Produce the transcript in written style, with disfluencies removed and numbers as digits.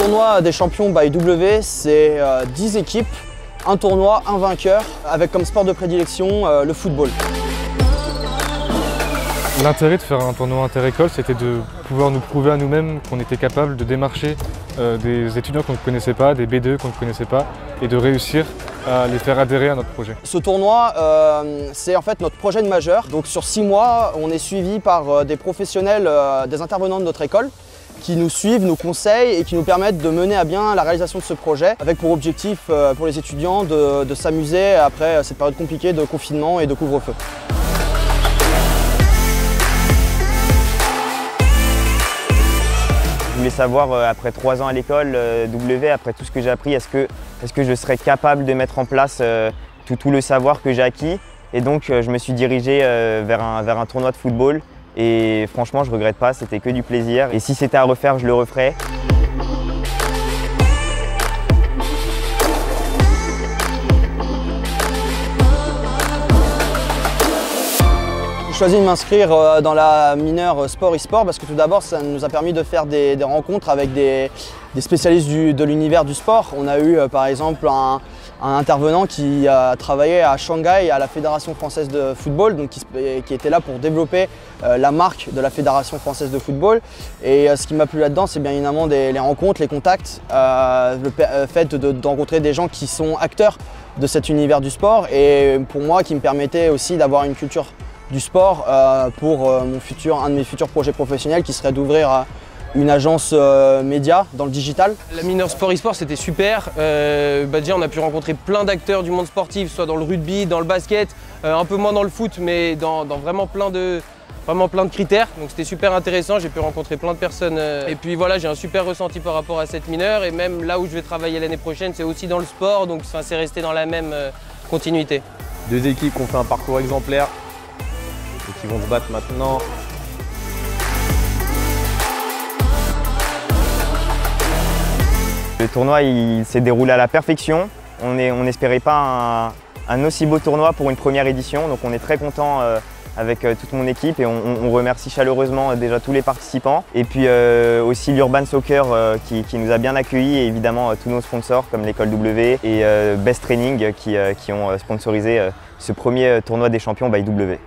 tournoi des champions by W, c'est 10 équipes, un tournoi, un vainqueur, avec comme sport de prédilection le football. L'intérêt de faire un tournoi inter-école, c'était de pouvoir nous prouver à nous-mêmes qu'on était capable de démarcher des étudiants qu'on ne connaissait pas, des B2 qu'on ne connaissait pas, et de réussir à les faire adhérer à notre projet. Ce tournoi, c'est en fait notre projet de majeur. Donc sur 6 mois, on est suivi par des professionnels, des intervenants de notre école, qui nous suivent, nous conseillent et qui nous permettent de mener à bien la réalisation de ce projet, avec pour objectif pour les étudiants de s'amuser après cette période compliquée de confinement et de couvre-feu. Je voulais savoir, après 3 ans à l'école W, après tout ce que j'ai appris, est-ce que je serais capable de mettre en place tout le savoir que j'ai acquis. Et donc je me suis dirigé vers un tournoi de football. Et franchement, je ne regrette pas, c'était que du plaisir. Et si c'était à refaire, je le referais. J'ai choisi de m'inscrire dans la mineure sport e-sport parce que tout d'abord ça nous a permis de faire des rencontres avec des spécialistes de l'univers du sport. On a eu par exemple un intervenant qui a travaillé à Shanghai à la Fédération française de football, donc qui était là pour développer la marque de la Fédération française de football. Et ce qui m'a plu là-dedans, c'est bien évidemment les rencontres, les contacts, le fait de rencontrer des gens qui sont acteurs de cet univers du sport et pour moi qui me permettait aussi d'avoir une culture du sport pour un de mes futurs projets professionnels qui serait d'ouvrir une agence média dans le digital. La mineure sport e-sport c'était super. Déjà on a pu rencontrer plein d'acteurs du monde sportif, soit dans le rugby, dans le basket, un peu moins dans le foot, mais dans vraiment plein de critères. Donc c'était super intéressant, j'ai pu rencontrer plein de personnes. Et puis voilà, j'ai un super ressenti par rapport à cette mineure. Et même là où je vais travailler l'année prochaine, c'est aussi dans le sport, donc c'est resté dans la même continuité. 2 équipes qui ont fait un parcours exemplaire et qui vont se battre maintenant. Le tournoi il s'est déroulé à la perfection. On n'espérait pas un aussi beau tournoi pour une première édition, donc on est très content avec toute mon équipe et on remercie chaleureusement déjà tous les participants. Et puis aussi l'Urban Soccer qui nous a bien accueillis et évidemment tous nos sponsors comme l'école W et Best Training qui ont sponsorisé ce premier tournoi des champions by W.